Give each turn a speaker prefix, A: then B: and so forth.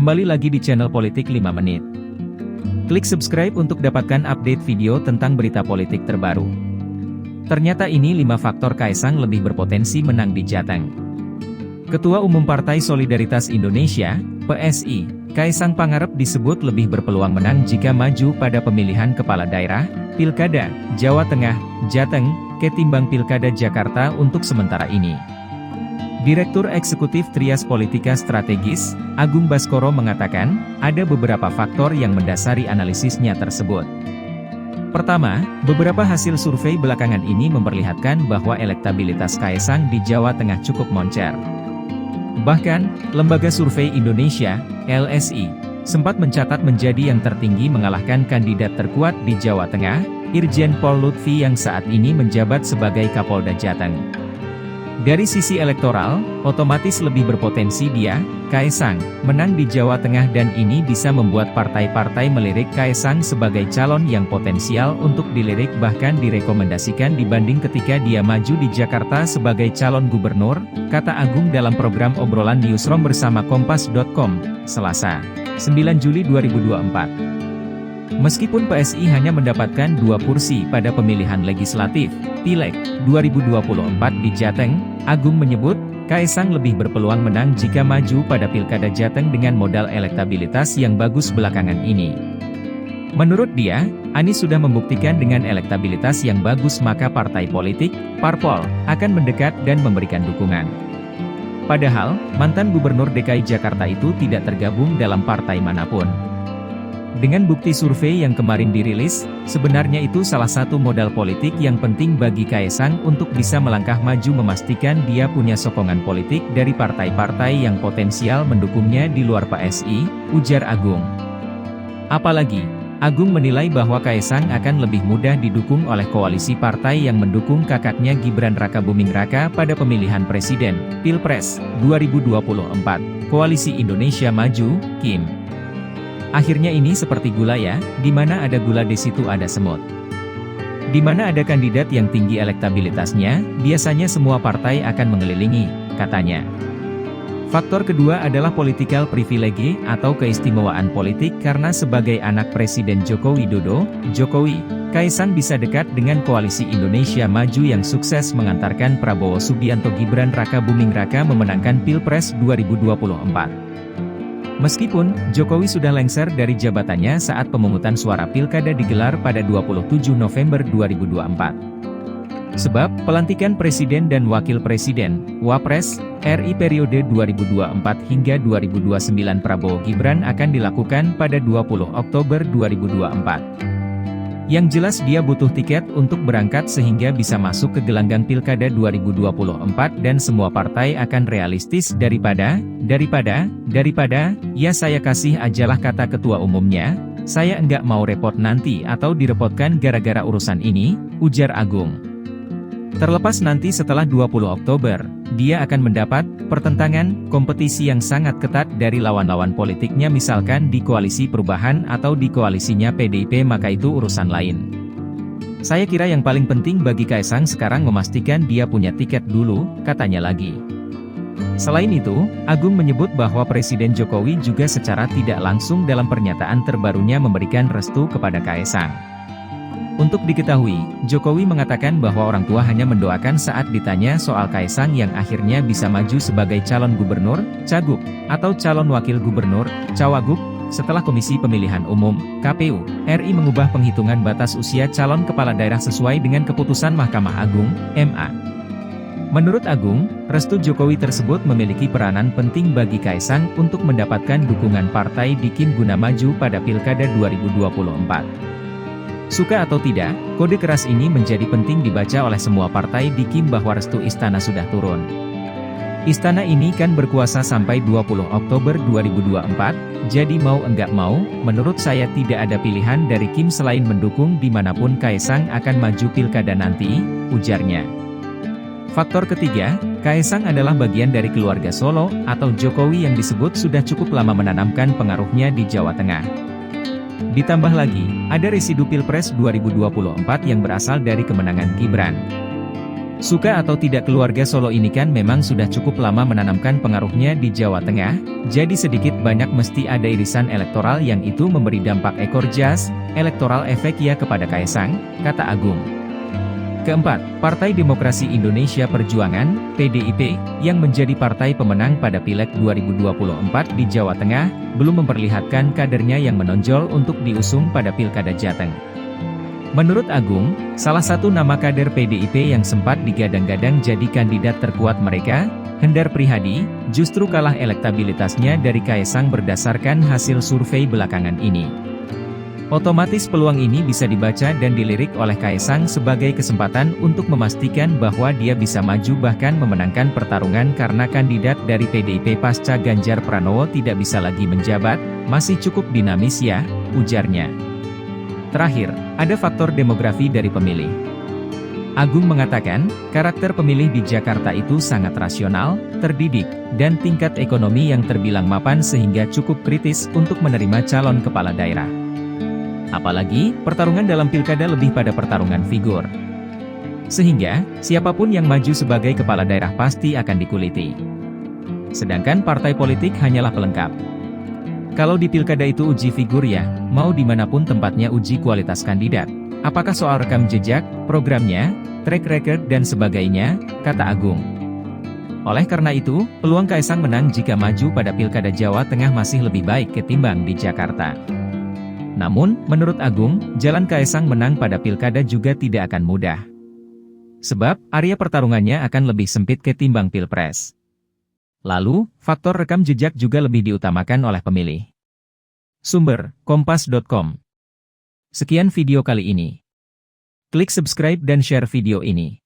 A: Kembali lagi di channel Politik 5 Menit. Klik subscribe untuk dapatkan update video tentang berita politik terbaru. Ternyata ini 5 faktor Kaesang lebih berpotensi menang di Jateng. Ketua Umum Partai Solidaritas Indonesia, PSI, Kaesang Pangarep disebut lebih berpeluang menang jika maju pada pemilihan kepala daerah, Pilkada, Jawa Tengah, Jateng, ketimbang Pilkada Jakarta untuk sementara ini. Direktur Eksekutif Trias Politika Strategis, Agung Baskoro mengatakan, ada beberapa faktor yang mendasari analisisnya tersebut. Pertama, beberapa hasil survei belakangan ini memperlihatkan bahwa elektabilitas Kaesang di Jawa Tengah cukup moncer. Bahkan, Lembaga Survei Indonesia, LSI, sempat mencatat menjadi yang tertinggi mengalahkan kandidat terkuat di Jawa Tengah, Irjen Pol Lutfi yang saat ini menjabat sebagai Kapolda Jateng. Dari sisi elektoral, otomatis lebih berpotensi dia, Kaesang, menang di Jawa Tengah dan ini bisa membuat partai-partai melirik Kaesang sebagai calon yang potensial untuk dilirik bahkan direkomendasikan dibanding ketika dia maju di Jakarta sebagai calon gubernur, kata Agung dalam program obrolan Newsroom bersama Kompas.com, Selasa, 9 Juli 2024. Meskipun PSI hanya mendapatkan 2 kursi pada pemilihan legislatif, Pileg, 2024 di Jateng, Agung menyebut, Kaesang lebih berpeluang menang jika maju pada Pilkada Jateng dengan modal elektabilitas yang bagus belakangan ini. Menurut dia, Anies sudah membuktikan dengan elektabilitas yang bagus maka partai politik, parpol, akan mendekat dan memberikan dukungan. Padahal, mantan Gubernur DKI Jakarta itu tidak tergabung dalam partai manapun. Dengan bukti survei yang kemarin dirilis, sebenarnya itu salah satu modal politik yang penting bagi Kaesang untuk bisa melangkah maju memastikan dia punya sokongan politik dari partai-partai yang potensial mendukungnya di luar PSI, ujar Agung. Apalagi, Agung menilai bahwa Kaesang akan lebih mudah didukung oleh koalisi partai yang mendukung kakaknya Gibran Rakabuming Raka pada pemilihan presiden, Pilpres, 2024, Koalisi Indonesia Maju, KIM. Akhirnya ini seperti gula ya, di mana ada gula di situ ada semut. Di mana ada kandidat yang tinggi elektabilitasnya, biasanya semua partai akan mengelilingi, katanya. Faktor kedua adalah political privilege atau keistimewaan politik karena sebagai anak Presiden Joko Widodo, Jokowi, Kaesang bisa dekat dengan Koalisi Indonesia Maju yang sukses mengantarkan Prabowo Subianto Gibran Rakabuming Raka memenangkan Pilpres 2024. Meskipun, Jokowi sudah lengser dari jabatannya saat pemungutan suara Pilkada digelar pada 27 November 2024. Sebab, pelantikan Presiden dan Wakil Presiden, Wapres, RI periode 2024 hingga 2029 Prabowo Gibran akan dilakukan pada 20 Oktober 2024. Yang jelas dia butuh tiket untuk berangkat sehingga bisa masuk ke gelanggang Pilkada 2024 dan semua partai akan realistis daripada, ya saya kasih ajalah kata ketua umumnya, saya enggak mau repot nanti atau direpotkan gara-gara urusan ini, ujar Agung. Terlepas nanti setelah 20 Oktober, dia akan mendapat pertentangan, kompetisi yang sangat ketat dari lawan-lawan politiknya misalkan di Koalisi Perubahan atau di koalisinya PDIP maka itu urusan lain. Saya kira yang paling penting bagi Kaesang sekarang memastikan dia punya tiket dulu, katanya lagi. Selain itu, Agung menyebut bahwa Presiden Jokowi juga secara tidak langsung dalam pernyataan terbarunya memberikan restu kepada Kaesang. Untuk diketahui, Jokowi mengatakan bahwa orang tua hanya mendoakan saat ditanya soal Kaesang yang akhirnya bisa maju sebagai calon gubernur, cagup, atau calon wakil gubernur, cawagup, setelah Komisi Pemilihan Umum, KPU, RI mengubah penghitungan batas usia calon kepala daerah sesuai dengan keputusan Mahkamah Agung, MA. Menurut Agung, restu Jokowi tersebut memiliki peranan penting bagi Kaesang untuk mendapatkan dukungan partai di KIM guna maju pada Pilkada 2024. Suka atau tidak, kode keras ini menjadi penting dibaca oleh semua partai di KIM bahwa restu istana sudah turun. Istana ini kan berkuasa sampai 20 Oktober 2024, jadi mau enggak mau, menurut saya tidak ada pilihan dari KIM selain mendukung dimanapun Kaesang akan maju Pilkada nanti, ujarnya. Faktor ketiga, Kaesang adalah bagian dari keluarga Solo, atau Jokowi yang disebut sudah cukup lama menanamkan pengaruhnya di Jawa Tengah. Ditambah lagi, ada residu Pilpres 2024 yang berasal dari kemenangan Gibran. Suka atau tidak, keluarga Solo ini kan memang sudah cukup lama menanamkan pengaruhnya di Jawa Tengah, jadi sedikit banyak mesti ada irisan elektoral yang itu memberi dampak ekor jas, elektoral efek ya kepada Kaesang, kata Agung. Keempat, Partai Demokrasi Indonesia Perjuangan, PDIP, yang menjadi partai pemenang pada Pileg 2024 di Jawa Tengah, belum memperlihatkan kadernya yang menonjol untuk diusung pada Pilkada Jateng. Menurut Agung, salah satu nama kader PDIP yang sempat digadang-gadang jadi kandidat terkuat mereka, Hendar Prihadi, justru kalah elektabilitasnya dari Kaesang berdasarkan hasil survei belakangan ini. Otomatis peluang ini bisa dibaca dan dilirik oleh Kaesang sebagai kesempatan untuk memastikan bahwa dia bisa maju bahkan memenangkan pertarungan karena kandidat dari PDIP pasca Ganjar Pranowo tidak bisa lagi menjabat, masih cukup dinamis ya, ujarnya. Terakhir, ada faktor demografi dari pemilih. Agung mengatakan, karakter pemilih di Jakarta itu sangat rasional, terdidik, dan tingkat ekonomi yang terbilang mapan sehingga cukup kritis untuk menerima calon kepala daerah. Apalagi, pertarungan dalam pilkada lebih pada pertarungan figur. Sehingga, siapapun yang maju sebagai kepala daerah pasti akan dikuliti. Sedangkan partai politik hanyalah pelengkap. Kalau di pilkada itu uji figur ya, mau dimanapun tempatnya uji kualitas kandidat. Apakah soal rekam jejak, programnya, track record dan sebagainya, kata Agung. Oleh karena itu, peluang Kaesang menang jika maju pada pilkada Jawa Tengah masih lebih baik ketimbang di Jakarta. Namun, menurut Agung, jalan Kaesang menang pada pilkada juga tidak akan mudah. Sebab, area pertarungannya akan lebih sempit ketimbang pilpres. Lalu, faktor rekam jejak juga lebih diutamakan oleh pemilih. Sumber, kompas.com. Sekian video kali ini. Klik subscribe dan share video ini.